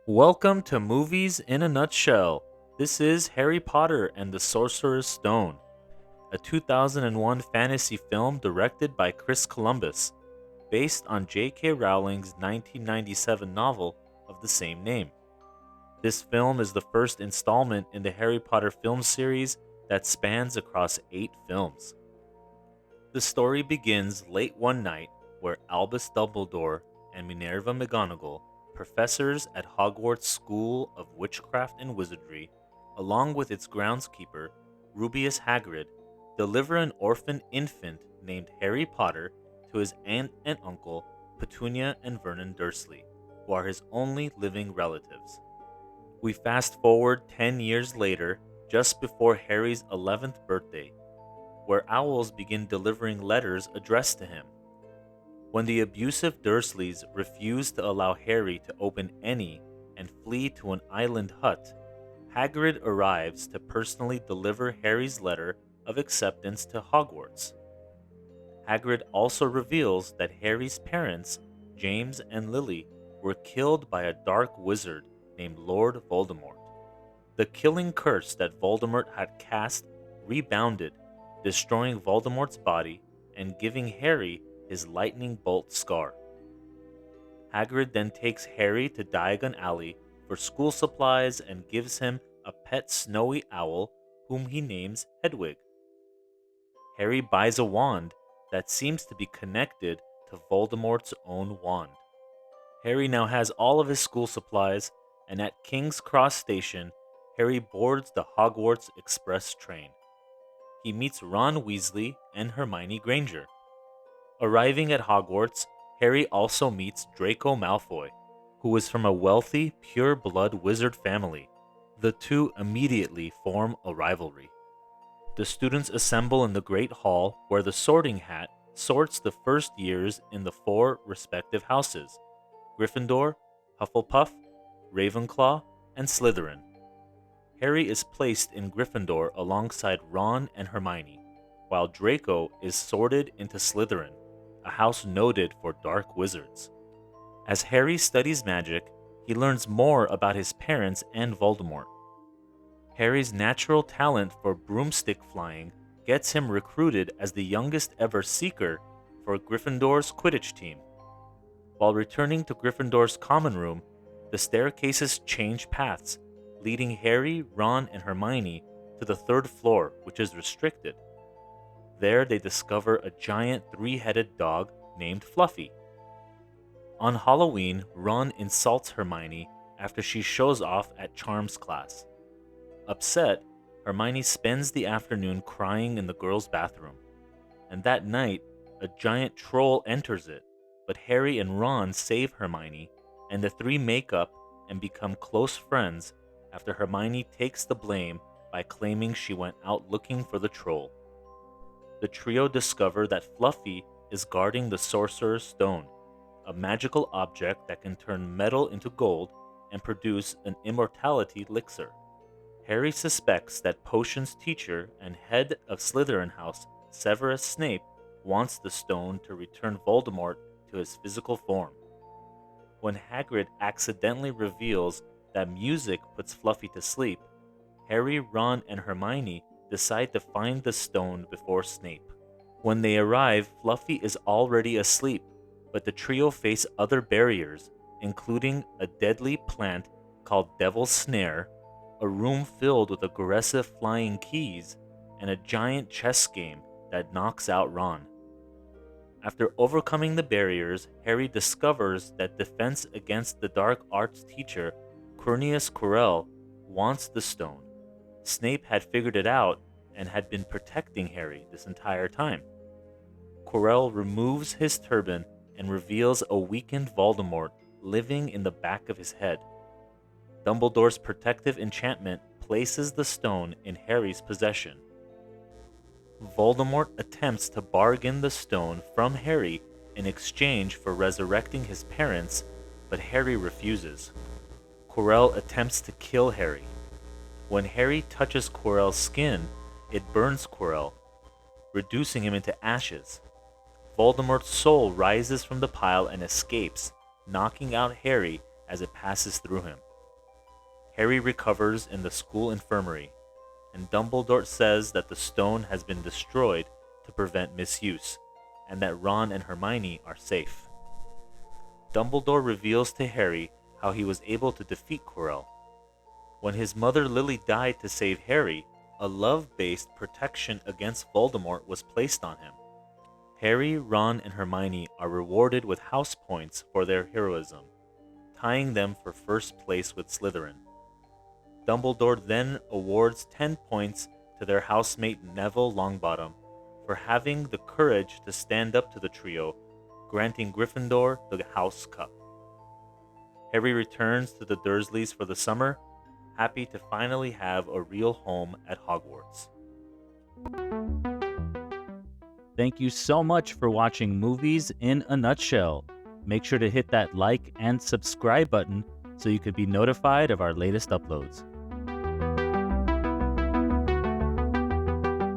Welcome to Movies in a Nutshell. This is Harry Potter and the Sorcerer's Stone, a 2001 fantasy film directed by Chris Columbus, based on J.K. Rowling's 1997 novel of the same name. This film is the first installment in the Harry Potter film series that spans across 8 films. The story begins late one night where Albus Dumbledore and Minerva McGonagall, professors at Hogwarts School of Witchcraft and Wizardry, along with its groundskeeper, Rubius Hagrid, deliver an orphan infant named Harry Potter to his aunt and uncle, Petunia and Vernon Dursley, who are his only living relatives. We fast forward 10 years later, just before Harry's 11th birthday, where owls begin delivering letters addressed to him. When the abusive Dursleys refuse to allow Harry to open any and flee to an island hut, Hagrid arrives to personally deliver Harry's letter of acceptance to Hogwarts. Hagrid also reveals that Harry's parents, James and Lily, were killed by a dark wizard named Lord Voldemort. The killing curse that Voldemort had cast rebounded, destroying Voldemort's body and giving Harry his lightning bolt scar. Hagrid then takes Harry to Diagon Alley for school supplies and gives him a pet snowy owl whom he names Hedwig. Harry buys a wand that seems to be connected to Voldemort's own wand. Harry now has all of his school supplies, and at King's Cross Station, Harry boards the Hogwarts Express train. He meets Ron Weasley and Hermione Granger. Arriving at Hogwarts, Harry also meets Draco Malfoy, who is from a wealthy, pure-blood wizard family. The two immediately form a rivalry. The students assemble in the Great Hall where the Sorting Hat sorts the first years in the 4 respective houses: Gryffindor, Hufflepuff, Ravenclaw, and Slytherin. Harry is placed in Gryffindor alongside Ron and Hermione, while Draco is sorted into Slytherin, a house noted for dark wizards. As Harry studies magic, he learns more about his parents and Voldemort. Harry's natural talent for broomstick flying gets him recruited as the youngest ever Seeker for Gryffindor's Quidditch team. While returning to Gryffindor's common room, the staircases change paths, leading Harry, Ron, and Hermione to the 3rd floor, which is restricted. There they discover a giant 3-headed dog named Fluffy. On Halloween, Ron insults Hermione after she shows off at Charms class. Upset, Hermione spends the afternoon crying in the girls' bathroom, and that night, a giant troll enters it, but Harry and Ron save Hermione, and the three make up and become close friends after Hermione takes the blame by claiming she went out looking for the troll. The trio discover that Fluffy is guarding the Sorcerer's Stone, a magical object that can turn metal into gold and produce an immortality elixir. Harry suspects that Potion's teacher and head of Slytherin House, Severus Snape, wants the stone to return Voldemort to his physical form. When Hagrid accidentally reveals that music puts Fluffy to sleep, Harry, Ron, and Hermione decide to find the stone before Snape. When they arrive, Fluffy is already asleep, but the trio face other barriers, including a deadly plant called Devil's Snare, a room filled with aggressive flying keys, and a giant chess game that knocks out Ron. After overcoming the barriers, Harry discovers that Defense Against the Dark Arts teacher, Cornelius Quirrell, wants the stone. Snape had figured it out and had been protecting Harry this entire time. Quirrell removes his turban and reveals a weakened Voldemort living in the back of his head. Dumbledore's protective enchantment places the stone in Harry's possession. Voldemort attempts to bargain the stone from Harry in exchange for resurrecting his parents, but Harry refuses. Quirrell attempts to kill Harry. When Harry touches Quirrell's skin, it burns Quirrell, reducing him into ashes. Voldemort's soul rises from the pile and escapes, knocking out Harry as it passes through him. Harry recovers in the school infirmary, and Dumbledore says that the stone has been destroyed to prevent misuse, and that Ron and Hermione are safe. Dumbledore reveals to Harry how he was able to defeat Quirrell. When his mother Lily died to save Harry, a love-based protection against Voldemort was placed on him. Harry, Ron, and Hermione are rewarded with house points for their heroism, tying them for first place with Slytherin. Dumbledore then awards 10 points to their housemate Neville Longbottom for having the courage to stand up to the trio, granting Gryffindor the House Cup. Harry returns to the Dursleys for the summer, happy to finally have a real home at Hogwarts. Thank you so much for watching Movies in a Nutshell. Make sure to hit that like and subscribe button so you could be notified of our latest uploads.